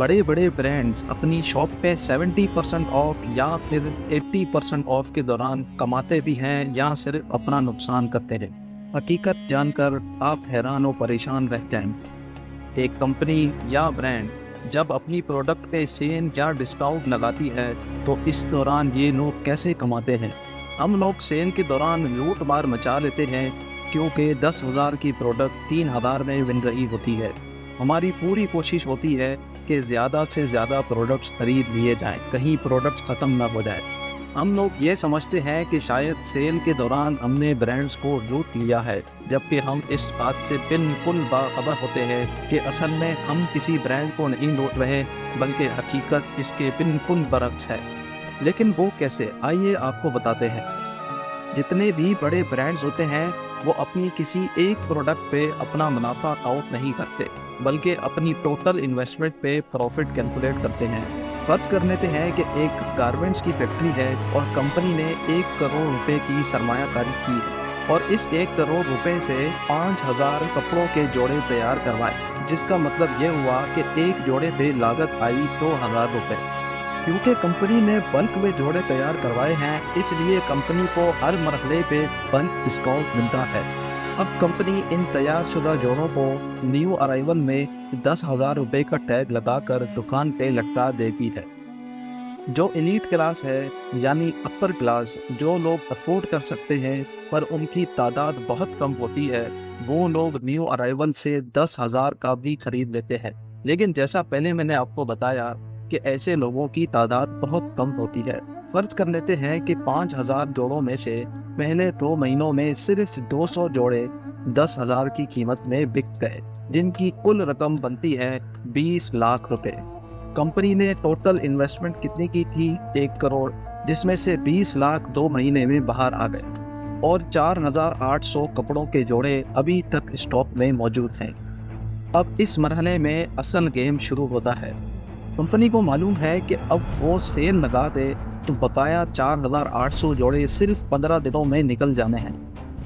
बड़े बड़े ब्रांड्स अपनी शॉप पे 70% ऑफ या फिर 80% ऑफ के दौरान कमाते भी हैं या सिर्फ अपना नुकसान करते हैं। हकीकत जानकर आप हैरान और परेशान रह जाएंगे। एक कंपनी या ब्रांड जब अपनी प्रोडक्ट पे सेल या डिस्काउंट लगाती है तो इस दौरान ये लोग कैसे कमाते हैं। हम लोग सेल के दौरान लूट मार मचा लेते हैं क्योंकि 10,000 की प्रोडक्ट 3,000 में मिल रही होती है। हमारी पूरी कोशिश होती है कि ज़्यादा से ज़्यादा प्रोडक्ट्स खरीद लिए जाएं, कहीं प्रोडक्ट्स ख़त्म ना हो जाए। हम लोग ये समझते हैं कि शायद सेल के दौरान हमने ब्रांड्स को लूट लिया है, जबकि हम इस बात से बिल्कुल बाखबर होते हैं कि असल में हम किसी ब्रांड को नहीं लूट रहे, बल्कि हकीकत इसके बिल्कुल बरक्स है। लेकिन वो कैसे, आइए आपको बताते हैं। जितने भी बड़े ब्रांड्स होते हैं वो अपनी किसी एक प्रोडक्ट पे अपना मुनाफा काउंट नहीं करते, बल्कि अपनी टोटल इन्वेस्टमेंट पे प्रॉफिट कैलकुलेट करते हैं। फर्ज कर लेते हैं कि एक गारमेंट्स की फैक्ट्री है और कंपनी ने 1 करोड़ रुपए की सरमायाकारी की है और इस 1 करोड़ रुपए से 5,000 कपड़ों के जोड़े तैयार करवाए, जिसका मतलब ये हुआ कि एक जोड़े पे लागत आई 2,000 रुपए। क्योंकि कंपनी ने बल्क में जोड़े तैयार करवाए हैं, इसलिए कंपनी को हर मरहले पे बल्क डिस्काउंट मिलता है। अब कंपनी इन तैयार शुदा जोड़ों को न्यू अराइवल में 10,000 रुपए का टैग लगाकर दुकान पे लटका देती है। जो एलीट क्लास है यानी अपर क्लास, जो लोग अफोर्ड कर सकते हैं पर उनकी तादाद बहुत कम होती है, वो लोग न्यू अराइवल से 10,000 का भी खरीद लेते हैं। लेकिन जैसा पहले मैंने आपको बताया कि ऐसे लोगों की तादाद बहुत कम होती है। फर्ज कर लेते हैं कि 5,000 जोड़ों में से पहले 2 महीनों में सिर्फ 200 जोड़े 10,000 की कीमत में बिक गए, जिनकी कुल रकम बनती है 20 लाख रुपए। कंपनी ने टोटल इन्वेस्टमेंट कितनी की थी? 1 करोड़, जिसमें से 20 लाख 2 महीने में बाहर आ गए और 4,800 कपड़ों के जोड़े अभी तक स्टॉक में मौजूद हैं। अब इस मरहले में असल गेम शुरू होता है। कंपनी को मालूम है कि अब वो सेल लगा दे तो बकाया 4,800 जोड़े सिर्फ 15 दिनों में निकल जाने हैं।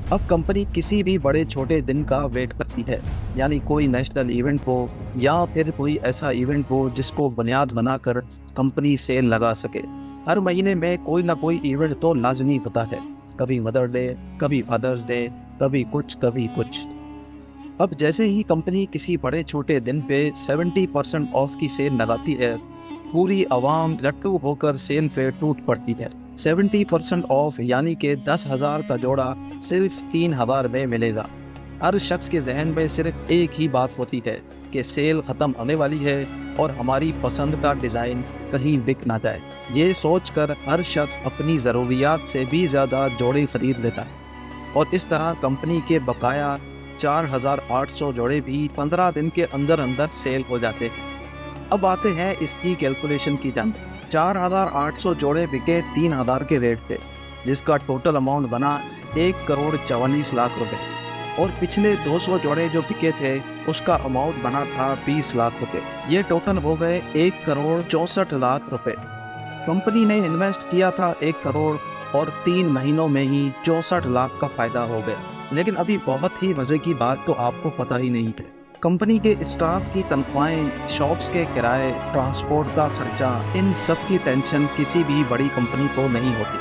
अब कंपनी किसी भी बड़े छोटे दिन का वेट करती है, यानी कोई नेशनल इवेंट हो या फिर कोई ऐसा इवेंट हो जिसको बुनियाद बनाकर कंपनी सेल लगा सके। हर महीने में कोई ना कोई इवेंट तो लाजमी होता है, कभी मदर डे, कभी फादर्स डे, कभी कुछ। अब जैसे ही कंपनी किसी बड़े छोटे दिन पे 70% ऑफ की सेल लगाती है, पूरी आवाम लट्टू होकर सेल पे टूट पड़ती है। 70% ऑफ यानी कि 10,000 का जोड़ा सिर्फ 3,000 में मिलेगा। हर शख्स के जहन में सिर्फ एक ही बात होती है कि सेल ख़त्म होने वाली है और हमारी पसंद का डिज़ाइन कहीं बिक ना जाए। ये सोचकर हर शख्स अपनी ज़रूरियात से भी ज़्यादा जोड़े खरीद लेता है और इस तरह कंपनी के बकाया 4,800 जोड़े भी 15 दिन के अंदर सेल हो जाते हैं। अब आते हैं इसकी कैलकुलेशन की जानब। 4,800 जोड़े बिके 3,000 के रेट पे, जिसका टोटल अमाउंट बना 1 करोड़ 44 लाख रुपए और पिछले 200 जोड़े जो बिके थे उसका अमाउंट बना था 20 लाख रुपए। ये टोटल हो गए 1 करोड़ 64 लाख रुपए। कंपनी ने इन्वेस्ट किया था 1 करोड़ और 3 महीनों में ही 64 लाख का फायदा हो गया। लेकिन अभी बहुत ही मजे की बात तो आपको पता ही नहीं है। कंपनी के स्टाफ की तनख्वाहें, शॉप्स के किराए, ट्रांसपोर्ट का खर्चा, इन सब की टेंशन किसी भी बड़ी कंपनी को नहीं होती।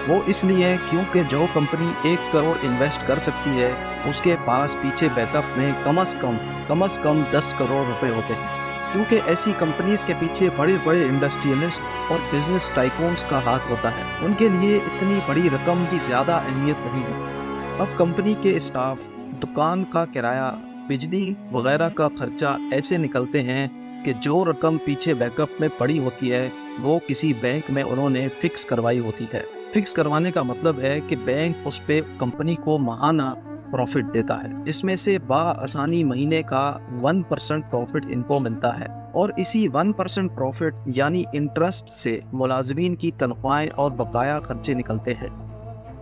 वो इसलिए क्योंकि जो कंपनी 1 करोड़ इन्वेस्ट कर सकती है उसके पास पीछे बैकअप में कम से कम 10 करोड़ रुपए होते हैं। क्योंकि ऐसी कंपनीज के पीछे बड़े बड़े इंडस्ट्रियलिस्ट और बिजनेस टाइकून्स का हाथ होता है। उनके लिए इतनी बड़ी रकम की ज़्यादा अहमियत नहीं है। अब कंपनी के स्टाफ, दुकान का किराया, बिजली वगैरह का खर्चा ऐसे निकलते हैं कि जो रकम पीछे बैकअप में पड़ी होती है वो किसी बैंक में उन्होंने फिक्स करवाई होती है। फिक्स करवाने का मतलब है कि बैंक उस पे कंपनी को माहाना प्रॉफिट देता है, जिसमें से आसानी महीने का 1% प्रॉफिट इनको मिलता है और इसी 1% प्रॉफिट यानी इंटरेस्ट से मुलाजमीन की तनख्वाहें और बकाया खर्चे निकलते हैं।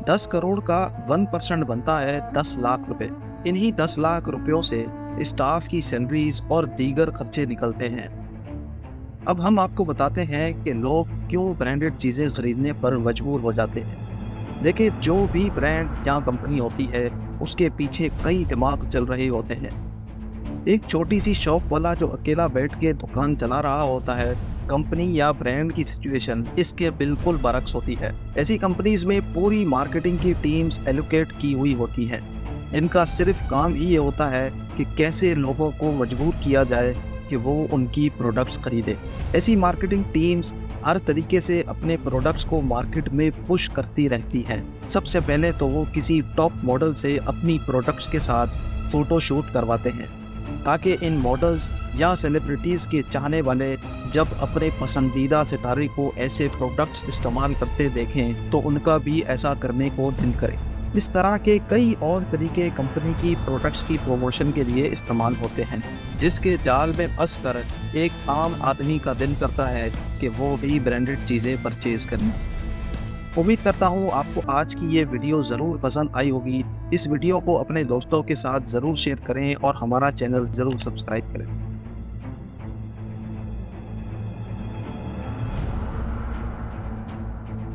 10 करोड़ का 1% बनता है 10 लाख रुपए। इन्हीं 10 लाख रुपयों से स्टाफ की सैलरीज और दीगर खर्चे निकलते हैं। अब हम आपको बताते हैं कि लोग क्यों ब्रांडेड चीज़ें खरीदने पर मजबूर हो जाते हैं। देखिए, जो भी ब्रांड या कंपनी होती है उसके पीछे कई दिमाग चल रहे होते हैं। एक छोटी सी शॉप वाला जो अकेला बैठ के दुकान चला रहा होता है, कंपनी या ब्रांड की सिचुएशन इसके बिल्कुल बरक्स होती है। ऐसी कंपनीज में पूरी मार्केटिंग की टीम्स एलोकेट की हुई होती हैं, जिनका सिर्फ काम ये होता है कि कैसे लोगों को मजबूर किया जाए कि वो उनकी प्रोडक्ट्स खरीदे। ऐसी मार्केटिंग टीम्स हर तरीके से अपने प्रोडक्ट्स को मार्केट में पुश करती रहती हैं। सबसे पहले तो वो किसी टॉप मॉडल से अपनी प्रोडक्ट्स के साथ फ़ोटो शूट करवाते हैं, ताकि इन मॉडल्स या सेलिब्रिटीज़ के चाहने वाले जब अपने पसंदीदा सितारे को ऐसे प्रोडक्ट्स इस्तेमाल करते देखें तो उनका भी ऐसा करने को दिल करे। इस तरह के कई और तरीके कंपनी की प्रोडक्ट्स की प्रमोशन के लिए इस्तेमाल होते हैं, जिसके जाल में फंस कर एक आम आदमी का दिल करता है कि वो भी ब्रांडेड चीज़ें परचेज करें। उम्मीद करता हूँ आपको आज की ये वीडियो ज़रूर पसंद आई होगी। इस वीडियो को अपने दोस्तों के साथ ज़रूर शेयर करें और हमारा चैनल ज़रूर सब्सक्राइब करें।